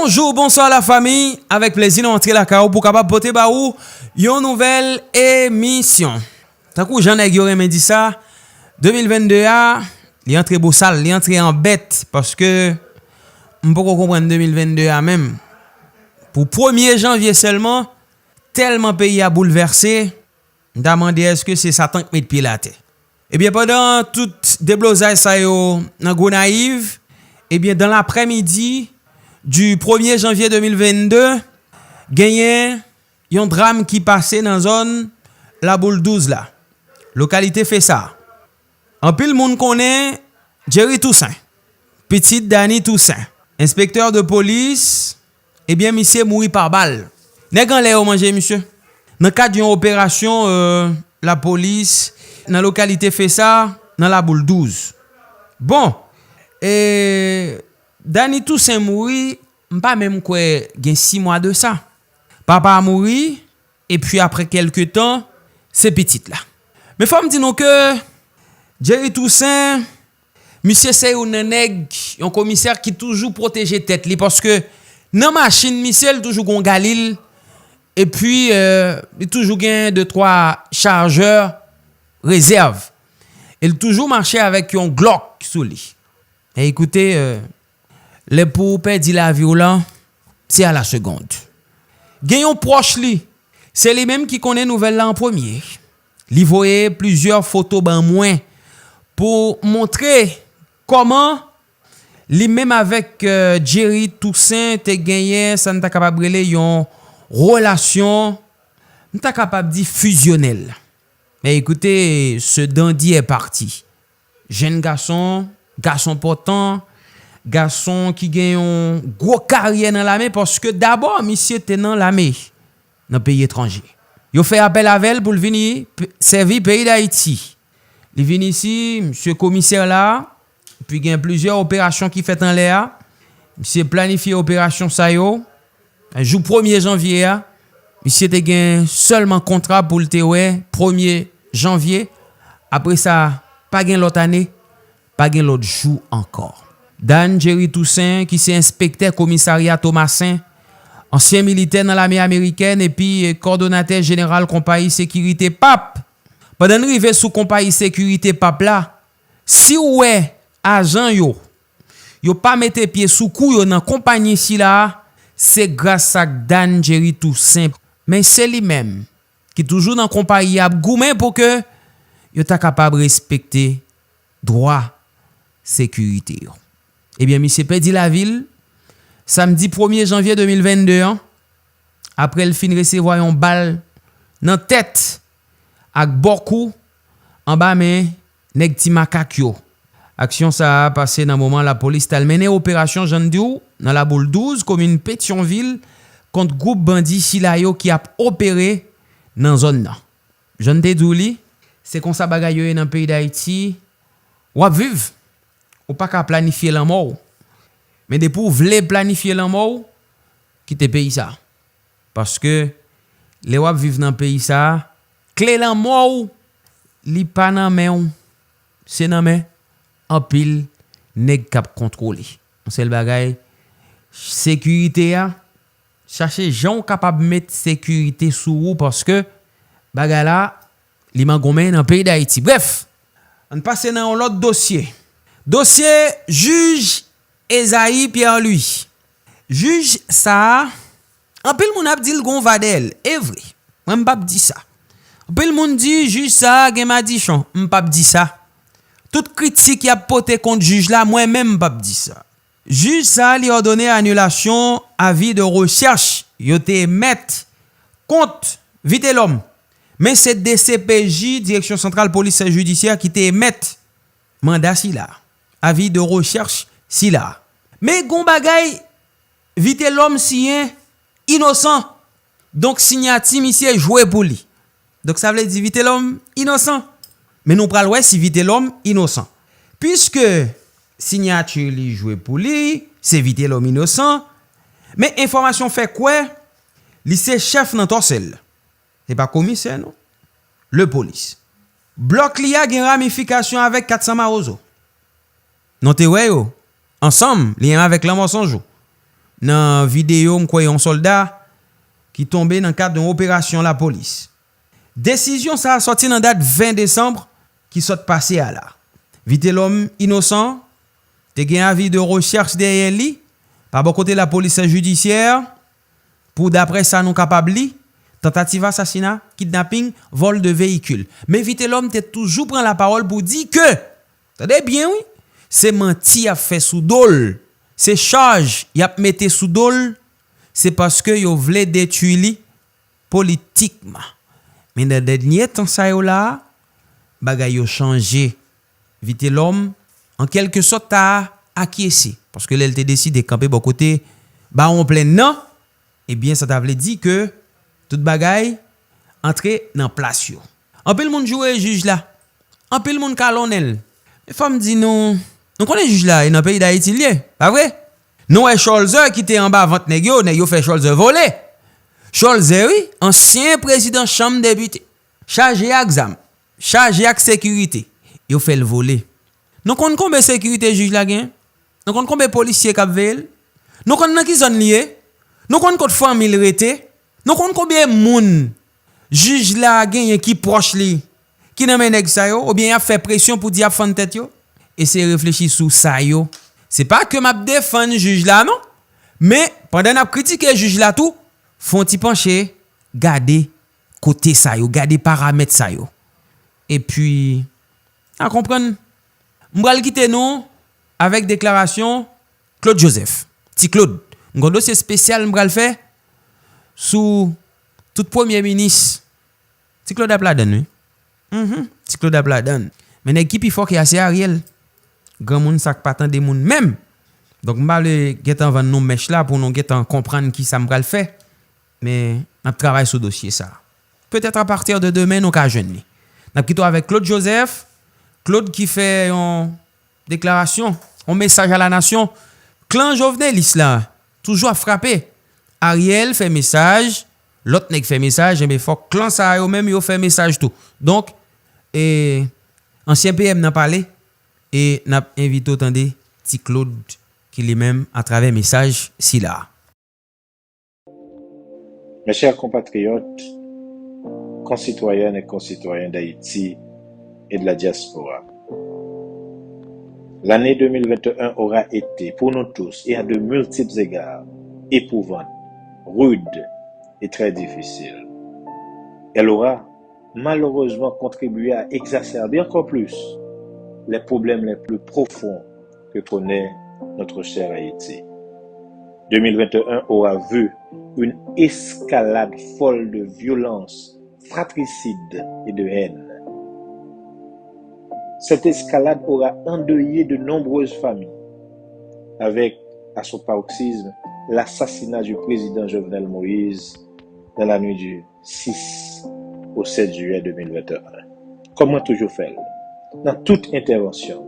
Bonjour, bonsoir la famille. Avec plaisir, nous entrer la carreau pour capable porter baou une nouvelle émission. Tant que j'en ai dit ça, 2022 a, il entre beau sale, il entre en bête parce que on peut comprendre 2022 a même. Pour 1er janvier seulement, tellement pays a bouleversé, demandé est-ce que c'est Satan qui met pied la tête. Eh bien pendant toute déblosage ça yo dans Gonaïve, eh bien dans l'après-midi du 1er janvier 2022, gagné un drame qui passait dans la zone la boule 12 là. Localité fait ça. En pile monde connaît Jerry Toussaint, petite Dani Toussaint, inspecteur de police, eh bien monsieur mouri par balle. Nèg an lè ou manger monsieur. Dans le cadre d'une opération la police dans la localité fait ça dans la boule 12. Bon, et Dani Toussaint mouri, pas même quoi, gen 6 mois de ça. Papa a mouri et puis après quelques temps, c'est petite là. Mais faut me dire non que Jerry Toussaint, monsieur c'est un nèg, un commissaire qui toujours protéger tête li parce que dans machine monsieur toujours gon galil et puis il toujours gain 2-3 chargeurs réserve. Il toujours marché avec un Glock sous lui. Et écoutez, les pour perdre la vie là, c'est à la seconde. Gayon proche li, c'est lui même qui connaît nouvelle là en premier. Li voyait plusieurs photos ben moins pour montrer comment li même avec Jerry Toussaint te gagné ça n'ta capable de yon relation n'ta capable de fusionnelle. Mais écoutez, ce dandy est parti. Jeune garçon portant, garçon qui gagne une gros carrière dans l'armée parce que d'abord monsieur était dans l'armée dans pays étranger. Il fait appel à elle pour venir servir pays d'Haïti. Il vient ici, monsieur commissaire là, puis il y a plusieurs opérations qui fait en l'air. Monsieur planifié opération ça yo. Un jour 1er janvier, monsieur te gain seulement contrat pour le 1er janvier. Après ça, pas gain l'autre année, pas gain l'autre jour encore. Dan Jerry Toussaint, qui s'est inspecteur commissariat Thomasin, ancien militaire dans l'armée américaine et puis coordonnateur général compagnie sécurité PAP. Pendant arriver sous compagnie sécurité PAP là, si ouais agent yo pas mettre pied sous cou yo dans compagnie si là, c'est grâce à Dan Jerry Toussaint. Mais c'est lui-même qui toujours dans compagnie a goumé pour que yo ta capable respecter droit sécurité. Eh bien, monsieur perdu la ville samedi 1er janvier 2022 après le fin recevoir une balle dans tête avec beaucoup en bas mais nèg ti makak yo. Action ça a passé dans moment la police t'a mené opération Jean Diou dans la boule 12 commune Pétionville contre groupe bandit Silayo qui a opéré dans zone là. Jean Dedouli, c'est comme ça bagaille dans pays d'Haïti ou vivre ou pas qu'à planifier la mort. Mais de pour vle planifier la mort, quitte pays ça. Parce que les wap vivent dans pays ça, clé la mort, li pa nan men, c'est nan men, en pile, nèg k'ap contrôler. C'est le bagay, sécurité a, chercher gens capable mettre sécurité sous vous parce que bagay là, li man gomen dans pays d'Haïti. Bref, on passe dans l'autre dossier. Dossier juge Esaïe Pierre-Louis. Juge ça, en pile moun ap di l gon vadel, est vrai. Moi m'pap di ça. En pile moun di juge ça gen madichon, m'pap di ça. Toute critique y a porté contre juge là, moi même m'pap di ça. Juge ça li ordonné annulation avis de recherche yo te met contre vite l'homme. Mais c'est DCPJ, Direction centrale police judiciaire qui te met mandat si là. Avis de recherche si là. Mais gon bagay vite l'homme sien innocent. Donc signati monsieur joué pour lui. Donc ça veut dire vite l'homme innocent. Mais nous pral ouais si vite l'homme innocent. Puisque signature li joué pour lui, c'est vite l'homme innocent. Mais information fait quoi? Li c'est chef nan torsel. C'est pas commissaire non. Le police. Bloc li a gen ramification avec 400 Marozo. Non te ouais yo. Ensemble, lien avec l'homme sans jour. dans vidéo m'koy un soldat qui tombé dans le cadre d'une opération la police. Décision ça a sorti dans date 20 décembre qui soit passé à là. Vite l'homme innocent, te gen avis de recherche derrière lui, par bon côté la police judiciaire, pour d'après ça nous capable li, tentative assassinat, kidnapping, vol de véhicule. Mais vite l'homme te toujours prend la parole pour dire que, attendez bien oui, c'est menti a fait sous dol, c'est charge y a mette sous dol, c'est parce que yo vle détruire li politiquement. Mais dans les derniers temps ça yo là, bagay yo changé. Vite l'homme en quelque sorte a acquiescé parce que l'elle te décidé de camper bon côté ba on plein non, et bien ça t'a vle dit que tout bagay entrer dans place yo. En pile monde jouer juge là. En pile monde colonel. Les femmes dit non, nous connaît juge là dans pays d'Haïti lié, pas vrai? Non est Scholzer qui était en bas vente nèg yo fait Scholzer voler. Scholzer oui, ancien président chambre député, chargé exam, chargé avec sécurité, yo fait le voler. Nous connait combien de sécurité juge la gen? Nous connait combien de policiers k'ap veille? Nous connait dans qui zone lié? Nous connait combien de famille rete? Nous connait combien de moun juge la gen qui proche li, qui nan men nèg sa yo ou bien a fait pression pour dire fond tête yo? Et c'est réfléchir sous ça yo. C'est pas que m'a défendre juge là non, mais pendant n'a critiquer juge là tout, font ti pencher, garder côté ça yo, garder paramètres ça yo. Et puis à comprendre, m'bral quitter nous avec déclaration Claude Joseph. Ti Claude, un dossier spécial m'bral fait sous tout premier ministre. Ti Claude Apladan oui. Ti Claude Apladan. Mais l'équipe il faut qu'il y a assez Ariel. Grand moun sak pas tant de moun même. Donc m'bral getan vendre nous mèche là pour nous getan comprendre qui ça m'bral fait. Mais n'a travaille sur dossier ça. Peut-être à partir de demain nous ka jeune li. N'a quitté avec Claude Joseph. Claude qui fait une déclaration, un message à la nation. Clan Jovenelis là, toujours frappé. Ariel fait message, l'autre nèg fait message, mais faut clan ça yo même yo fait message tout. Donc ancien PM n'a parlé et n'a invité autant de petit Claude qui lui-même à travers message si là. Mes chers compatriotes, concitoyennes et concitoyens d'Haïti et de la diaspora, l'année 2021 aura été pour nous tous et à de multiples égards éprouvante, rude et très difficile. Elle aura malheureusement contribué à exacerber encore plus les problèmes les plus profonds que connaît notre cher Haïti. 2021 aura vu une escalade folle de violence, fratricide et de haine. Cette escalade aura endeuillé de nombreuses familles, avec, à son paroxysme, l'assassinat du président Jovenel Moïse dans la nuit du 6 au 7 juillet 2021. Comment toujours faire? Dans toute intervention,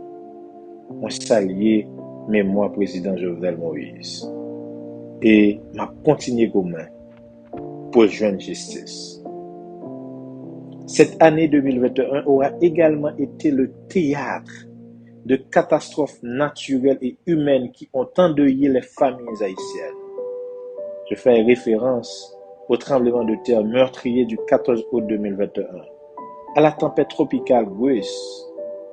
on s'allie mémoire président Jovenel Moïse. Et m'a continué comme pour joindre justice. Cette année 2021 aura également été le théâtre de catastrophes naturelles et humaines qui ont endeuillé les familles haïtiennes. Je fais référence au tremblement de terre meurtrier du 14 août 2021, à la tempête tropicale Grace,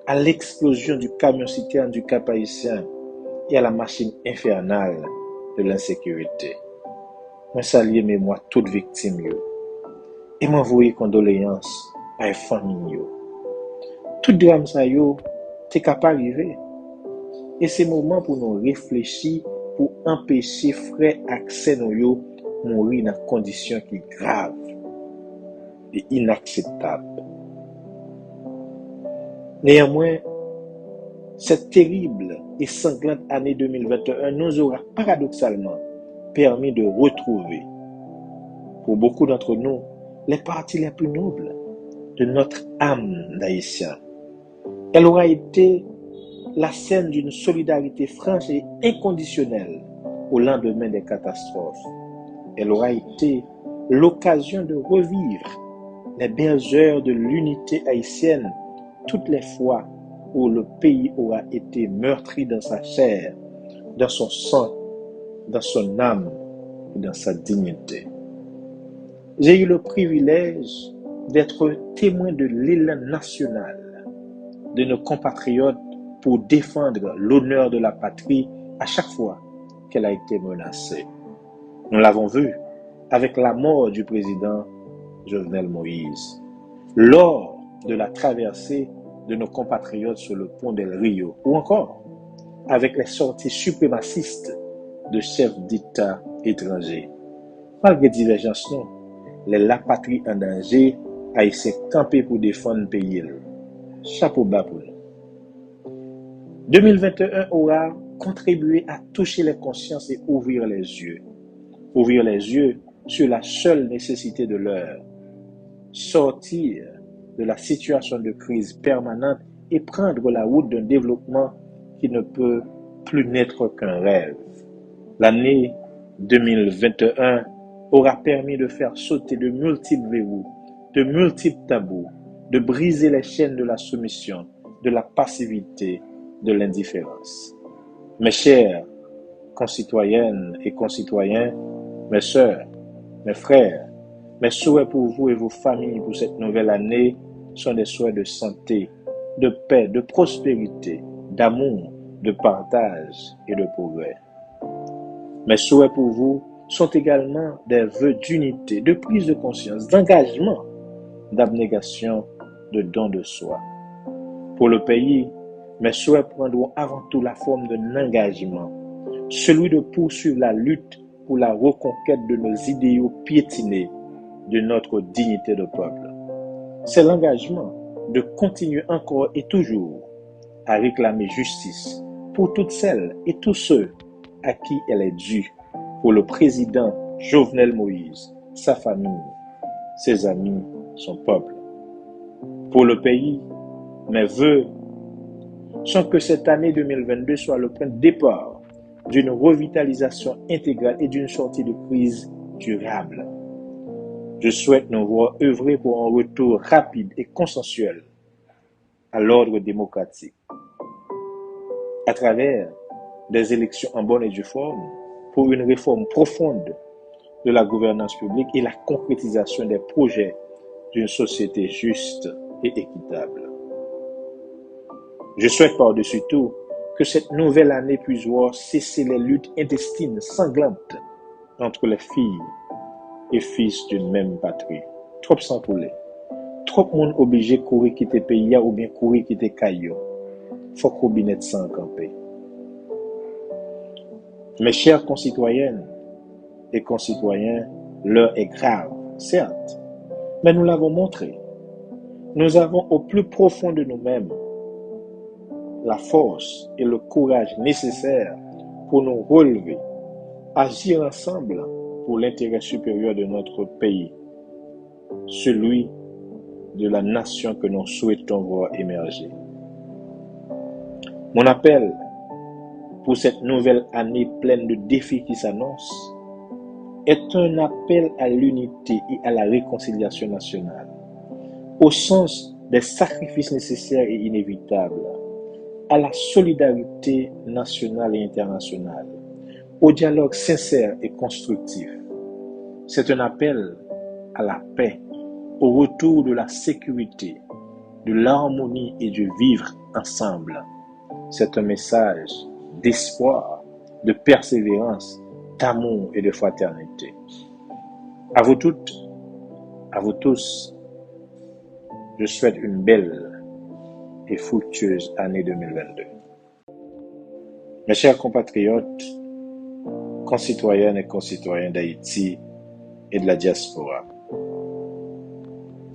à l'explosion du camion-citerne du Cap-Haïtien et à la machine infernale de l'insécurité. Moi saluer mémoire toutes victimes et m'envoyer condoléances à les familles. Tout drame ça yo t'es capable d'arriver. Et c'est moment pour nous réfléchir pour empêcher frère accès nous yo mourir dans conditions qui graves et inacceptables. Néanmoins, cette terrible et sanglante année 2021 nous aura paradoxalement permis de retrouver, pour beaucoup d'entre nous, les parties les plus nobles de notre âme d'Haïtien. Elle aura été la scène d'une solidarité franche et inconditionnelle au lendemain des catastrophes. Elle aura été l'occasion de revivre les belles heures de l'unité haïtienne toutes les fois où le pays aura été meurtri dans sa chair, dans son sang dans son âme et dans sa dignité. J'ai eu le privilège d'être témoin de l'élan national de nos compatriotes pour défendre l'honneur de la patrie à chaque fois qu'elle a été menacée. Nous l'avons vu avec la mort du président Jovenel Moïse, lors de la traversée de nos compatriotes sur le pont del Rio, ou encore avec les sorties suprémacistes de chefs d'État étrangers. Malgré divergences, la patrie en danger a essayé de camper pour défendre le pays. Chapeau bas pour nous. 2021 aura contribué à toucher les consciences et ouvrir les yeux. Ouvrir les yeux sur la seule nécessité de l'heure. Sortir de la situation de crise permanente et prendre la route d'un développement qui ne peut plus n'être qu'un rêve. L'année 2021 aura permis de faire sauter de multiples verrous, de multiples tabous, de briser les chaînes de la soumission, de la passivité, de l'indifférence. Mes chères concitoyennes et concitoyens, mes sœurs, mes frères, mes souhaits pour vous et vos familles pour cette nouvelle année sont des souhaits de santé, de paix, de prospérité, d'amour, de partage et de progrès. Mes souhaits pour vous sont également des vœux d'unité, de prise de conscience, d'engagement, d'abnégation, de don de soi. Pour le pays, mes souhaits prendront avant tout la forme d'un engagement, celui de poursuivre la lutte pour la reconquête de nos idéaux piétinés, de notre dignité de peuple. C'est l'engagement de continuer encore et toujours à réclamer justice pour toutes celles et tous ceux à qui elle est due, pour le président Jovenel Moïse, sa famille, ses amis, son peuple. Pour le pays, mes vœux sont que cette année 2022 soit le point de départ d'une revitalisation intégrale et d'une sortie de crise durable. Je souhaite nous voir œuvrer pour un retour rapide et consensuel à l'ordre démocratique, à travers des élections en bonne et due forme, pour une réforme profonde de la gouvernance publique et la concrétisation des projets d'une société juste et équitable. Je souhaite par-dessus tout que cette nouvelle année puisse voir cesser les luttes intestines sanglantes entre les filles et fils d'une même patrie. Trop sans poulet. Trop de monde obligé de courir quitter le pays ou bien courir quitter Caillou. Faut qu'on binet sans camper. Mes chères concitoyennes et concitoyens, l'heure est grave, certes, mais nous l'avons montré. Nous avons au plus profond de nous-mêmes la force et le courage nécessaires pour nous relever, agir ensemble pour l'intérêt supérieur de notre pays, celui de la nation que nous souhaitons voir émerger. Mon appel pour cette nouvelle année pleine de défis qui s'annoncent est un appel à l'unité et à la réconciliation nationale, au sens des sacrifices nécessaires et inévitables, à la solidarité nationale et internationale, au dialogue sincère et constructif. C'est un appel à la paix, au retour de la sécurité, de l'harmonie et du vivre ensemble. C'est un message d'espoir, de persévérance, d'amour et de fraternité. À vous toutes, à vous tous, je souhaite une belle et fructueuse année 2022. Mes chers compatriotes, concitoyennes et concitoyens d'Haïti et de la diaspora,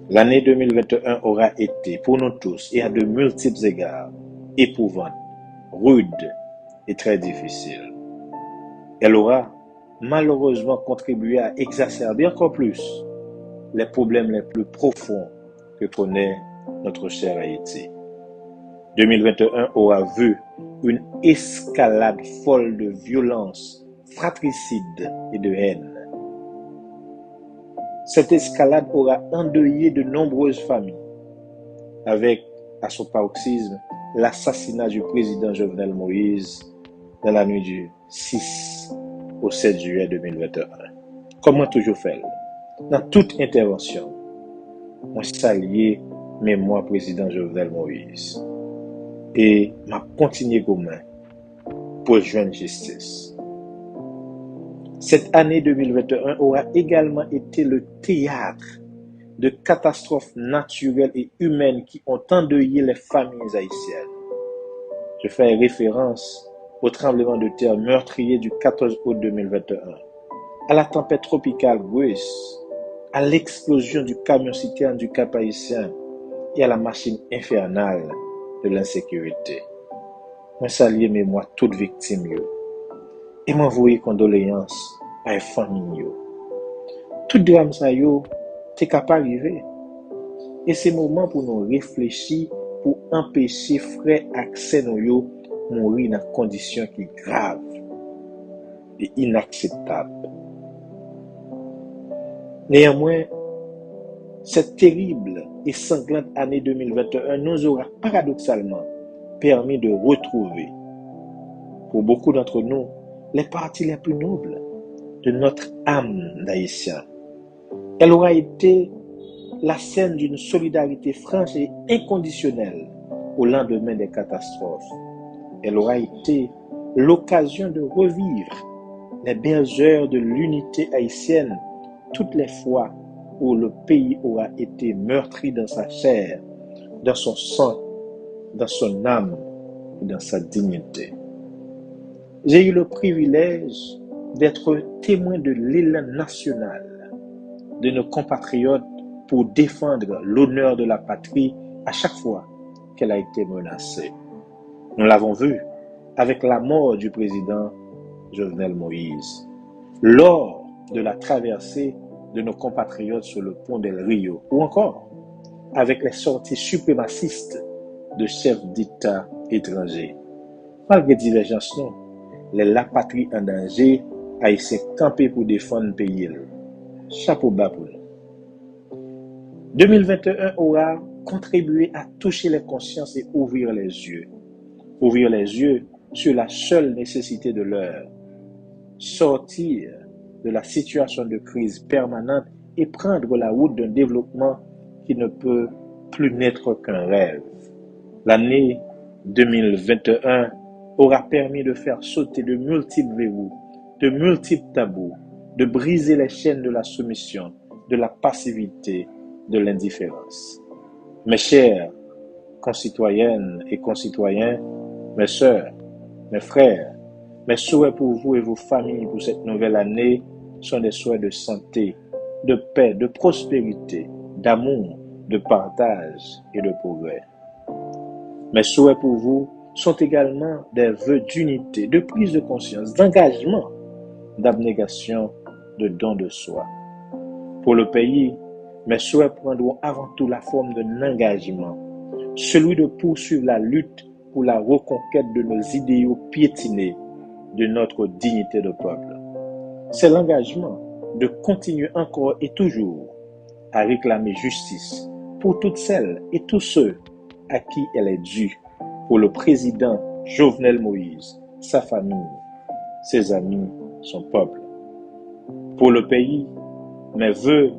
l'année 2021 aura été pour nous tous et à de multiples égards éprouvante, rude et très difficile. Elle aura malheureusement contribué à exacerber encore plus les problèmes les plus profonds que connaît notre cher Haïti. 2021 aura vu une escalade folle de violence, fratricide et de haine. Cette escalade aura endeuillé de nombreuses familles, avec, à son paroxysme, l'assassinat du président Jovenel Moïse dans la nuit du 6 au 7 juillet 2021. Comment toujours faire? Dans toute intervention, moi saluer mémoire président Jovenel Moïse et m'a continué comme pour joindre justice. Cette année 2021 aura également été le théâtre de catastrophes naturelles et humaines qui ont endeuillé les familles haïtiennes. Je fais référence au tremblement de terre meurtrier du 14 août 2021, à la tempête tropicale Grace, à l'explosion du camion-citerne du Cap-Haïtien et à la machine infernale de l'insécurité. Je salue mémoire toutes victimes et m'envoyer condoléances à les familles. Tout drame ça t'es capable d'arriver. Et c'est le moment pour nous réfléchir pour empêcher frères accès nous mourir dans des conditions qui sont graves et inacceptables. Néanmoins, cette terrible et sanglante année 2021 nous aura paradoxalement permis de retrouver, pour beaucoup d'entre nous, les parties les plus nobles de notre âme d'Haïtien. Elle aura été la scène d'une solidarité franche et inconditionnelle au lendemain des catastrophes. Elle aura été l'occasion de revivre les belles heures de l'unité haïtienne toutes les fois où le pays aura été meurtri dans sa chair, dans son sang, dans son âme et dans sa dignité. J'ai eu le privilège d'être témoin de l'élan national de nos compatriotes pour défendre l'honneur de la patrie à chaque fois qu'elle a été menacée. Nous l'avons vu avec la mort du président Jovenel Moïse, lors de la traversée de nos compatriotes sur le pont del Rio, ou encore avec les sorties suprémacistes de chefs d'État étrangers. Malgré divergences, la patrie en danger a essayé de camper pour défendre le pays. Chapeau bas pour nous. 2021 aura contribué à toucher les consciences et ouvrir les yeux. Ouvrir les yeux sur la seule nécessité de l'heure. Sortir de la situation de crise permanente et prendre la route d'un développement qui ne peut plus n'être qu'un rêve. L'année 2021 aura permis de faire sauter de multiples verrous, de multiples tabous, de briser les chaînes de la soumission, de la passivité, de l'indifférence. Mes chères concitoyennes et concitoyens, mes sœurs, mes frères, mes souhaits pour vous et vos familles pour cette nouvelle année sont des souhaits de santé, de paix, de prospérité, d'amour, de partage et de progrès. Mes souhaits pour vous sont également des vœux d'unité, de prise de conscience, d'engagement, d'abnégation, de don de soi. Pour le pays, mes souhaits prendront avant tout la forme d'un engagement, celui de poursuivre la lutte pour la reconquête de nos idéaux piétinés, de notre dignité de peuple. C'est l'engagement de continuer encore et toujours à réclamer justice pour toutes celles et tous ceux à qui elle est due, pour le président Jovenel Moïse, sa famille, ses amis, son peuple. Pour le pays, mes vœux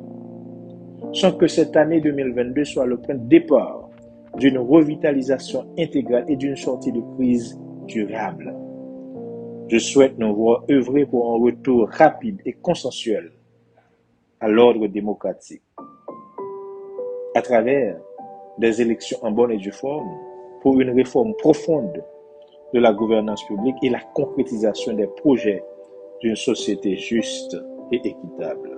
sont que cette année 2022 soit le point de départ d'une revitalisation intégrale et d'une sortie de crise durable. Je souhaite nous voir œuvrer pour un retour rapide et consensuel à l'ordre démocratique, à travers des élections en bonne et due forme, pour une réforme profonde de la gouvernance publique et la concrétisation des projets d'une société juste et équitable.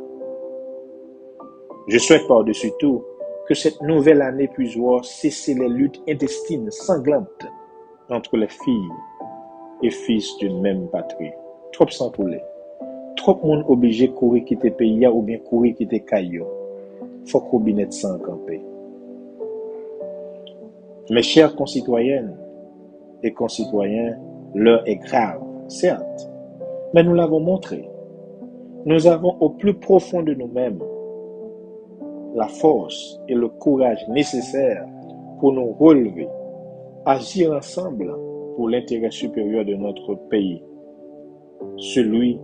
Je souhaite par-dessus tout que cette nouvelle année puisse voir cesser les luttes intestines sanglantes entre les filles et fils d'une même patrie. Trop sans poulet. Trop de monde obligé de courir quitter le pays ou bien courir quitter Caillou. Faut qu'on binette sans camper. Mes chères concitoyennes et concitoyens, l'heure est grave, certes, mais nous l'avons montré. Nous avons au plus profond de nous-mêmes la force et le courage nécessaires pour nous relever, agir ensemble pour l'intérêt supérieur de notre pays, celui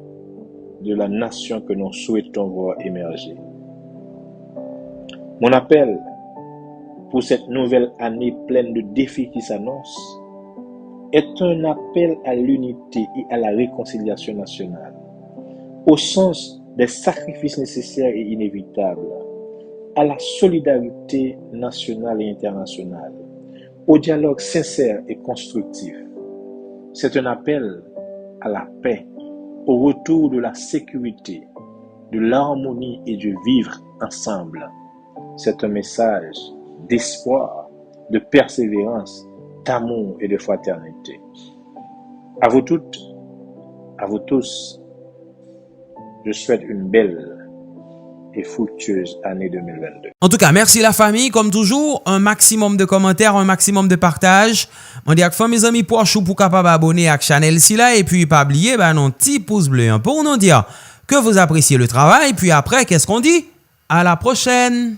de la nation que nous souhaitons voir émerger. Mon appel pour cette nouvelle année pleine de défis qui s'annoncent est un appel à l'unité et à la réconciliation nationale, au sens des sacrifices nécessaires et inévitables, à la solidarité nationale et internationale, au dialogue sincère et constructif. C'est un appel à la paix, au retour de la sécurité, de l'harmonie et du vivre ensemble. C'est un message d'espoir, de persévérance, d'amour et de fraternité. À vous toutes, à vous tous, je souhaite une belle et fructueuse année 2022. En tout cas, merci la famille. Comme toujours, un maximum de commentaires, un maximum de partage. On dit à mes amis pour chou pour capable abonner à la chaîne là et puis pas oublier non petit pouce bleu pour nous dire que vous appréciez le travail. Puis après, qu'est-ce qu'on dit? À la prochaine.